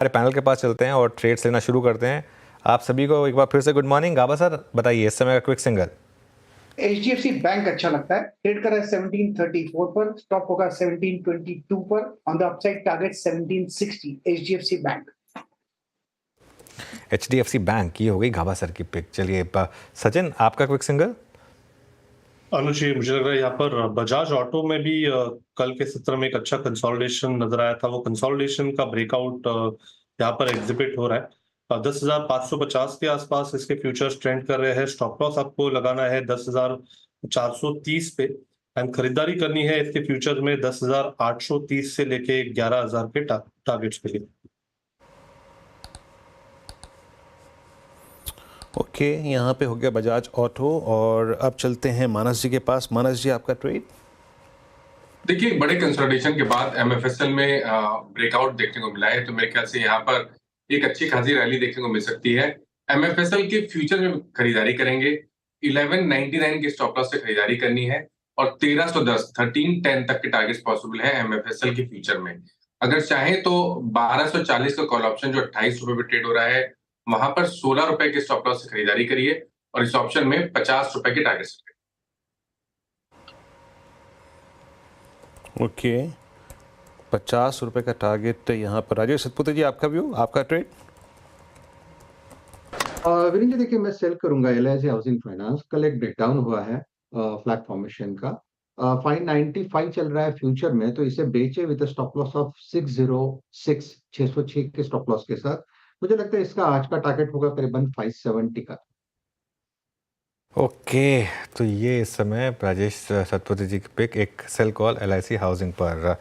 हमारे पैनल के पास चलते हैं और ट्रेड्स लेना शुरू करते हैं। आप सभी को एक बार फिर से गुड मॉर्निंग। गाबा सर बताइए इस समय का क्विक सिंगल। HDFC बैंक अच्छा लगता है, ट्रेड कर रहा है 1734 पर, स्टॉप होगा 1722 पर, on the upside target 1760। HDFC bank. HDFC bank, ये हो गई गाबा सर की पिक। चलिए सचिन, आपका क्विक सिंगल। अनुज जी, मुझे लग रहा है यहाँ पर बजाज ऑटो में भी कल के सत्र में एक अच्छा कंसोलिडेशन नजर आया था। वो कंसोलिडेशन का ब्रेकआउट यहाँ पर एग्जिबिट हो रहा है। 10,550 के आसपास इसके फ्यूचर्स ट्रेंड कर रहे हैं। स्टॉप लॉस आपको लगाना है 10,430 पे एंड खरीदारी करनी है इसके फ्यूचर में 10,830 से लेके 11,000 के टारगेट्स के लिए। ओके, यहाँ पे हो गया बजाज ऑटो और अब चलते हैं मानस जी के पास। मानस जी, आपका ट्रेड। देखिए, बड़े कंसोलिडेशन के बाद MFSL में ब्रेकआउट देखने को मिला है, तो मेरे ख्याल से यहाँ पर एक अच्छी खासी रैली देखने को मिल सकती है। MFSL के फ्यूचर में खरीदारी करेंगे, 1199 के स्टॉप लॉस से खरीदारी करनी है और 1310 तक के टारगेट्स पॉसिबल है MFSL के फ्यूचर में। अगर चाहें तो 1240 का कॉल ऑप्शन जो 28 रुपए पे ट्रेड हो रहा है, वहां पर 16 रुपए के स्टॉप लॉस से खरीदारी करिए और इस ऑप्शन में 50 रुपए के टारगेट्स। ओके, 50 रुपए का टारगेट यहाँ पर। राजेश सतपुते जी, आपका व्यू, आपका ट्रेड। वीरेंद्र जी, देखिए मैं सेल करूंगा LIC हाउसिंग फाइनेंस। कल एक ब्रेकडाउन हुआ है फ्लैट फॉर्मेशन का। 595 चल रहा है फ्यूचर में, तो इसे बेचे विद स्टॉप लॉस ऑफ 606 के स्टॉप लॉस के साथ। मुझे लगता है इसका आज का टारगेट होगा करीबन 570 का। ओके, तो ये इस समय राजेश सतपथी जी की पिक, एक सेल कॉल LIC हाउसिंग पर।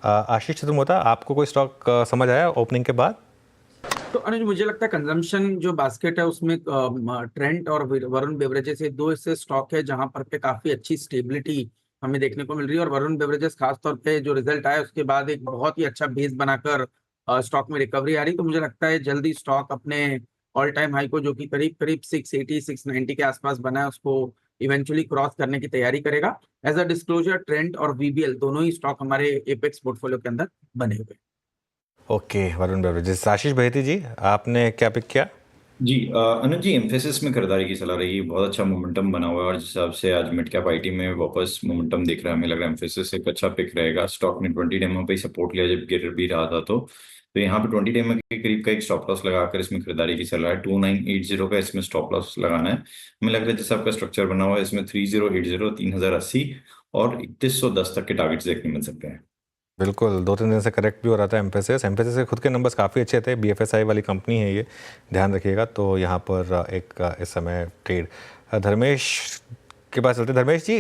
आशीष चतुर्मोता, आपको कोई स्टॉक समझ आया ओपनिंग के बाद? तो अनुज, मुझे लगता है कंजम्पशन जो बास्केट है उसमें ट्रेंट और वरुण बेवरेजेस, ये दो ऐसे स्टॉक है जहां पर पे काफी अच्छी स्टेबिलिटी हमें देखने को मिल रही है। और वरुण बेवरेजेस खासतौर पे जो रिजल्ट आया उसके बाद एक बहुत ही अच्छा बेस बनाकर स्टॉक में रिकवरी आ रही। तो मुझे लगता है जल्दी स्टॉक अपने ऑल टाइम हाई को, जो कि करीब करीब 680 690 के आसपास बना है, उसको इवेंचुअली क्रॉस करने की तैयारी करेगा। एज अ डिस्क्लोजर, ट्रेंट और VBL दोनों ही स्टॉक हमारे एपेक्स पोर्टफोलियो के अंदर बने हुए। Okay, Varun beverages. आशीष बहेती जी, आपने क्या पिक किया? जी अनुज जी, एम्फेसिस में खरीदारी की सलाह रही। बहुत अच्छा मोमेंटम बना हुआ है और जिस हिसाब से आज मिड कैप IT में वापस मोमेंटम दिख रहा है, हमें लग रहा है एम्फेसिस एक अच्छा पिक रहेगा। स्टॉक ने 20 डेमो पे सपोर्ट लिया जब गिर भी रहा था, तो यहाँ पे 20 डेमो के करीब का एक स्टॉप लॉस लगाकर इसमें खरीदारी की सलाह है। 2980 का इसमें स्टॉप लॉस लगाना है। हमें लग रहा है जैसे आपका स्ट्रक्चर बना हुआ है इसमें 3080, 3080 और 3110 तक के टारगेट्स देखने मिल सकते हैं। बिल्कुल, 2-3 दिन से करेक्ट भी हो रहा था एम्फेसिस के खुद के नंबर्स काफ़ी अच्छे थे। BFSI वाली कंपनी है ये, ध्यान रखिएगा। तो यहाँ पर एक इस समय ट्रेड। धर्मेश के पास चलते। धर्मेश जी,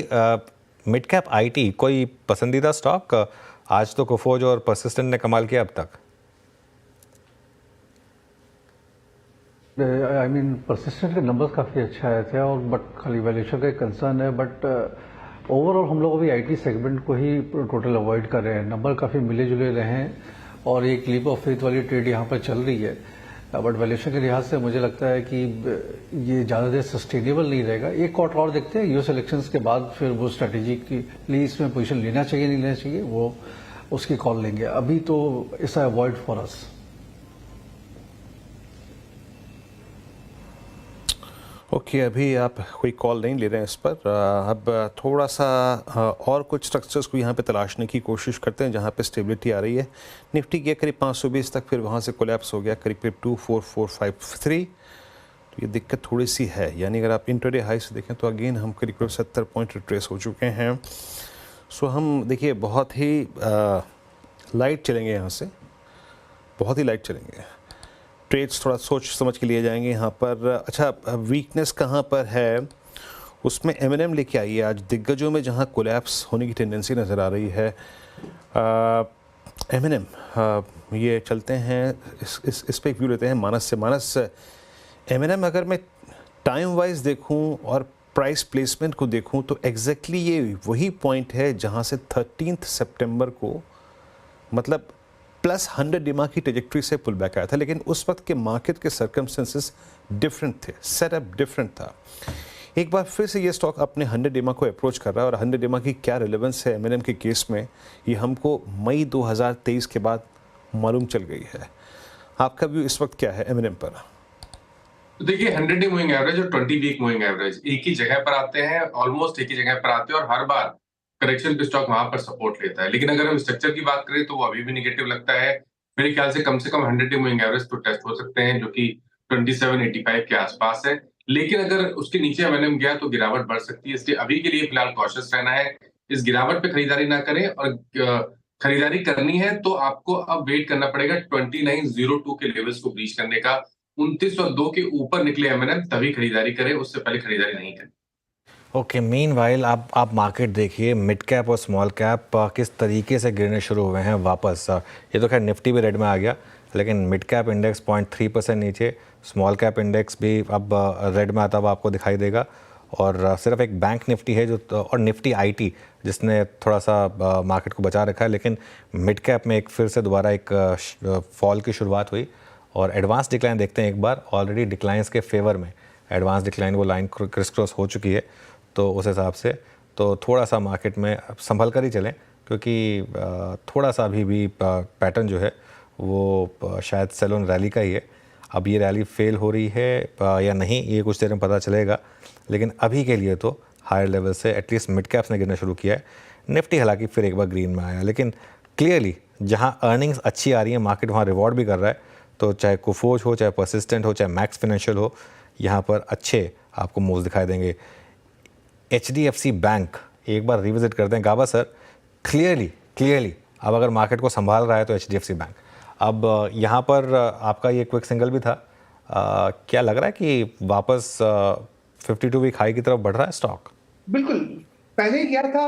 मिड कैप IT कोई पसंदीदा स्टॉक? आज तो कोफोज और परसिस्टेंट ने कमाल किया अब तक। आई मीन परसिस्टेंट के नंबर्स काफ़ी अच्छे आए थे और बट खाली वैल्यूएशन का एक कंसर्न है। बट ओवरऑल हम लोग अभी IT सेगमेंट को ही टोटल अवॉइड कर रहे हैं। नंबर काफ़ी मिले जुले रहे हैं और एक लीप ऑफ फेथ वाली ट्रेड यहाँ पर चल रही है। बट वैल्यूएशन के लिहाज से मुझे लगता है कि ये ज़्यादा देर सस्टेनेबल नहीं रहेगा। एक क्वार्टर और देखते हैं, US इलेक्शंस के बाद फिर वो स्ट्रैटेजी के लिए इसमें पोजीशन लेना चाहिए नहीं लेना चाहिए, वो उसकी कॉल लेंगे। अभी तो it's avoid for us. Okay, अभी आप कोई कॉल नहीं ले रहे हैं इस पर। अब थोड़ा सा और कुछ स्ट्रक्चर्स को यहाँ पे तलाशने की कोशिश करते हैं जहाँ पे स्टेबिलिटी आ रही है। निफ्टी गया करीब 520 तक, फिर वहाँ से कोलैप्स हो गया करीब करीब 24453। तो ये दिक्कत थोड़ी सी है, यानी अगर आप इंट्राडे हाई से देखें तो अगेन हम करीब करीब 70 पॉइंट रिट्रेस हो चुके हैं। सो हम देखिए बहुत ही लाइट चलेंगे यहाँ से, बहुत ही लाइट चलेंगे। ट्रेड्स थोड़ा सोच समझ के लिए जाएंगे यहाँ पर। अच्छा, वीकनेस कहाँ पर है उसमें M&M लेके आई है आज दिग्गजों में, जहाँ कोलैप्स होने की टेंडेंसी नज़र आ रही है। M&M, ये चलते हैं इस पे एक व्यू लेते हैं मानस से। मानस, M&M अगर मैं टाइम वाइज देखूँ और प्राइस प्लेसमेंट को देखूँ तो एग्जैक्टली ये वही पॉइंट है जहाँ से 13 सितंबर को, मतलब +100 डिमा की ट्रेजेक्ट्री से पुल बैक आया था। लेकिन उस वक्त के मार्केट के सर्कमस्टेंसेस डिफरेंट थे, सेटअप डिफरेंट था। एक बार फिर से ये स्टॉक अपने 100 डिमा को अप्रोच कर रहा है और 100 डिमा की क्या रिलेवेंस है M&M के केस में, ये हमको मई 2023 के बाद मालूम चल गई है। आपका व्यू इस वक्त क्या है M&M पर? तो देखिए 100 डे मूविंग एवरेज और 20 वीक मूविंग एवरेज एक ही जगह पर आते हैं, ऑलमोस्ट एक ही जगह पर आते हैं और हर बार करेक्शन पे स्टॉक वहां पर सपोर्ट लेता है। लेकिन अगर हम स्ट्रक्चर की बात करें तो वो अभी भी निगेटिव लगता है। मेरे ख्याल से कम 100 डे मूविंग एवरेज तो टेस्ट हो सकते हैं, जो कि 2785 के आसपास है। लेकिन अगर उसके नीचे M&M गया तो गिरावट बढ़ सकती है, इसलिए अभी के लिए फिलहाल कॉशियस रहना है। इस गिरावट पे खरीदारी ना करें और खरीदारी करनी है तो आपको अब वेट करना पड़ेगा 2902 के लेवल्स को ब्रीच करने का। 2902 के ऊपर निकले M&M तभी खरीदारी करें, उससे पहले खरीदारी नहीं करें। ओके, मीनवाइल आप मार्केट देखिए, मिड कैप और स्मॉल कैप किस तरीके से गिरने शुरू हुए हैं वापस। ये तो खैर निफ्टी भी रेड में आ गया, लेकिन मिड कैप इंडेक्स 0.3% नीचे, स्मॉल कैप इंडेक्स भी अब रेड में आता हुआ आपको दिखाई देगा। और सिर्फ एक बैंक निफ्टी है जो, और निफ्टी IT जिसने थोड़ा सा मार्केट को बचा रखा है, लेकिन मिड कैप में एक फिर से दोबारा एक फॉल की शुरुआत हुई। और एडवांस डिक्लाइन देखते हैं एक बार, ऑलरेडी डिक्लाइंस के फेवर में एडवांस डिक्लाइन वो लाइन क्रिस क्रॉस हो चुकी है। तो उस हिसाब से तो थोड़ा सा मार्केट में संभल कर ही चलें, क्योंकि थोड़ा सा अभी भी पैटर्न जो है वो शायद सेल ऑन रैली का ही है। अब ये रैली फेल हो रही है या नहीं, ये कुछ देर में पता चलेगा, लेकिन अभी के लिए तो हायर लेवल से एटलीस्ट मिड कैप्स ने गिरना शुरू किया है। निफ्टी हालांकि फिर एक बार ग्रीन में आया, लेकिन क्लियरली जहाँ अर्निंग्स अच्छी आ रही है मार्केट वहाँ रिवॉर्ड भी कर रहा है। तो चाहे कुफोज हो, चाहे परसिस्टेंट हो, चाहे मैक्स फाइनेंशियल हो, यहाँ पर अच्छे आपको मूव्स दिखाई देंगे। HDFC बैंक एक बार रिविजिट करते हैं। गाबा सर, क्लियरली अब अगर मार्केट को संभाल रहा है तो HDFC बैंक। अब यहाँ पर आपका ये क्विक सिंगल भी था, क्या लग रहा है कि वापस 52 वीक हाई की तरफ बढ़ रहा है स्टॉक? बिल्कुल, पहले गया था